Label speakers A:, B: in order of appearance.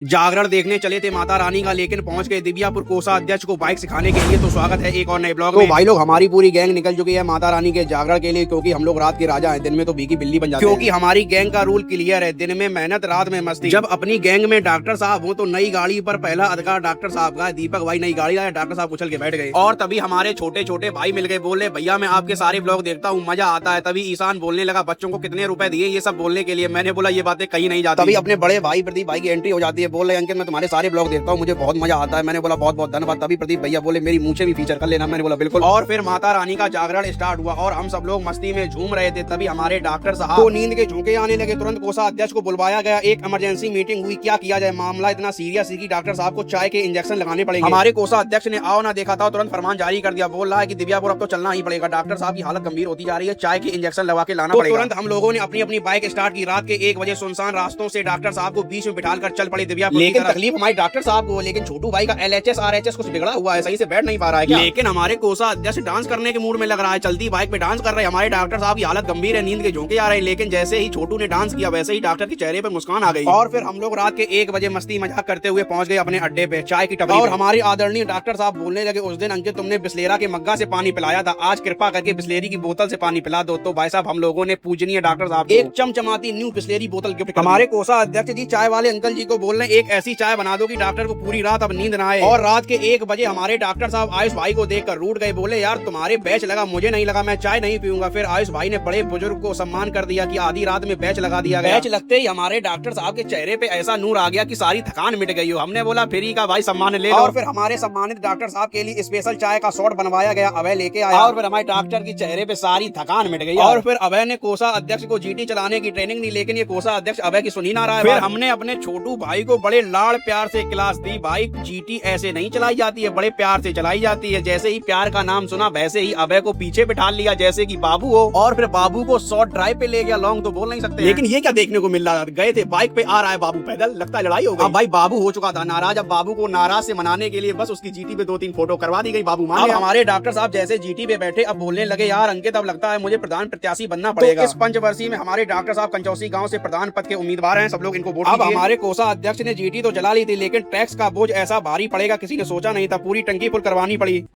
A: जागरण देखने चले थे माता रानी का, लेकिन पहुंच गए दिव्यापुर कोसा अध्यक्ष को बाइक सिखाने के लिए। तो स्वागत है एक और नए ब्लॉग में। भाई लोग, हमारी पूरी गैंग निकल चुकी है माता रानी के जागरण के लिए, क्योंकि हम लोग रात के राजा हैं, दिन में तो भीगी बिल्ली बन जाते हैं। क्योंकि हमारी गैंग का रूल क्लियर है, दिन में मेहनत रात में मस्ती। जब अपनी गैंग में डॉक्टर साहब हो तो नई गाड़ी पर पहला अधिकार डॉक्टर साहब का। दीपक भाई नई गाड़ी लाया, डॉक्टर साहब उछल के बैठ गए। और तभी हमारे छोटे छोटे भाई मिल गए, बोले भैया मैं आपके सारे ब्लॉग देखता हूँ, मजा आता है। तभी ईशान बोलने लगा बच्चों को कितने रुपए दिए ये सब बोलने के लिए। मैंने बोला ये बातें कहीं नहीं जाती। तभी अपने बड़े भाई प्रदीप भाई की एंट्री हो जाती है, बोल रहे अंकित मैं तुम्हारे सारे ब्लॉग देखता हूँ, मुझे बहुत मजा आता है। मैंने बोला बहुत बहुत धन्यवाद। तभी प्रदीप भैया बोले मेरी मुंह से भी फीचर कर लेना। मैंने बोला बिल्कुल। और फिर माता रानी का जागरण स्टार्ट हुआ और हम सब लोग मस्ती में झूम रहे थे। तभी हमारे डॉक्टर साहब को नींद के झोंके आने लगे। तुरंत कोषा अध्यक्ष को बुलवाया गया, एक इमरजेंसी मीटिंग हुई। क्या किया जाए, मामला इतना सीरियस है कि डॉक्टर साहब को चाय के इंजेक्शन लगाने पड़ेंगे। हमारे कोषा अध्यक्ष ने आओ ना देखा था, तुरंत फरमान जारी कर दिया। बोल रहा है कि दिव्यापुर अब तो चलना ही पड़ेगा, डॉक्टर साहब की हालत गंभीर होती जा रही है, चाय के इंजेक्शन लगा के लाना पड़ेगा। तुरंत हम लोगों ने अपनी अपनी बाइक स्टार्ट की। रात के 1 बजे सुनसान रास्तों से डॉक्टर साहब को बीच में बिठाकर चल पड़े दिव्यापुर। लेकिन तकलीफ हमारे डॉक्टर साहब को, लेकिन छोटू भाई का LHS RHS कुछ बिगड़ा हुआ है, सही से बैठ नहीं पा रहा है क्या? लेकिन हमारे कोषा अध्यक्ष डांस करने के मूड में लग रहा है, चलती बाइक पे डांस कर रहे हैं। हमारे डॉक्टर साहब की हालत गंभीर है, नींद के झोंके आ रहे हैं। लेकिन जैसे ही छोटू ने डांस किया वैसे ही डॉक्टर के चेहरे पे मुस्कान आ गई। और फिर हम लोग रात के 1 बजे मस्ती मजाक करते हुए पहुंच गए अपने अड्डे पे, चाय की टपरी। और हमारे आदरणीय डॉक्टर साहब बोलने लगे, उस दिन अंकित तुमने बिस्लेरा के मग्गा से पानी पिलाया था, आज कृपा करके बिस्लेरी की बोतल से पानी पिला दो। तो भाई साहब हम लोगों ने पूजनीय डॉक्टर साहब एक चमचमाती न्यू बिस्लेरी बोतल गिफ्ट। हमारे कोषा अध्यक्ष जी चाय वाले अंकल जी को बोल रहे एक ऐसी चाय बना दो कि डॉक्टर को पूरी रात अब नींद ना आए। और रात के 1 बजे हमारे डॉक्टर साहब आयुष भाई को देखकर रूठ गए, बोले यार तुम्हारे बैच लगा, मुझे नहीं लगा, मैं चाय नहीं पीऊंगा। फिर आयुष भाई ने बड़े बुजुर्ग को सम्मान कर दिया कि आधी रात में बैच लगा दिया गया। बैच लगते ही हमारे डॉक्टर साहब के चेहरे पे ऐसा नूर आ गया कि सारी थकान मिट गई हो। हमने बोला फ्री का भाई सम्मान ले लो। और फिर हमारे सम्मानित डॉक्टर साहब के लिए स्पेशल चाय का शॉट बनवाया गया, अभय लेके आया। और फिर हमारे डॉक्टर की चेहरे पे सारी थकान मिट गई। और फिर अभय ने कोषा अध्यक्ष को GT चलाने की ट्रेनिंग दी, लेकिन ये कोषा अध्यक्ष अभय की सुन ही ना रहा है। फिर हमने अपने छोटू भाई को बड़े लाड़ प्यार से क्लास दी, भाई GT ऐसे नहीं चलाई जाती है, बड़े प्यार से चलाई जाती है। जैसे ही प्यार का नाम सुना वैसे ही अभय को पीछे बिठा लिया जैसे कि बाबू हो। और फिर बाबू को शॉर्ट ड्राइव पे ले गया, लॉन्ग तो बोल नहीं सकते। लेकिन ये क्या देखने को मिल रहा है, गए थे बाइक पे, आ रहा है बाबू पैदल, लगता है लड़ाई हो गई। अब भाई बाबू हो चुका था नाराज, अब बाबू को नाराज से मनाने के लिए बस उसकी GT पे 2-3 फोटो करवा दी गई, बाबू मान गया। हमारे डॉक्टर साहब जैसे GT पे बैठे अब बोलने लगे, यार अंकित अब लगता है मुझे प्रधान प्रत्याशी बनना पड़ेगा। इस पंचवर्षीय में हमारे डॉक्टर साहब कंचौसी गांव से प्रधान पद के उम्मीदवार हैं, सब लोग इनको वोट दीजिए। अब हमारे कोषा अध्यक्ष ने GT तो चला ली थी, लेकिन टैक्स का बोझ ऐसा भारी पड़ेगा किसी ने सोचा नहीं था, पूरी टंकी फुल करवानी पड़ी।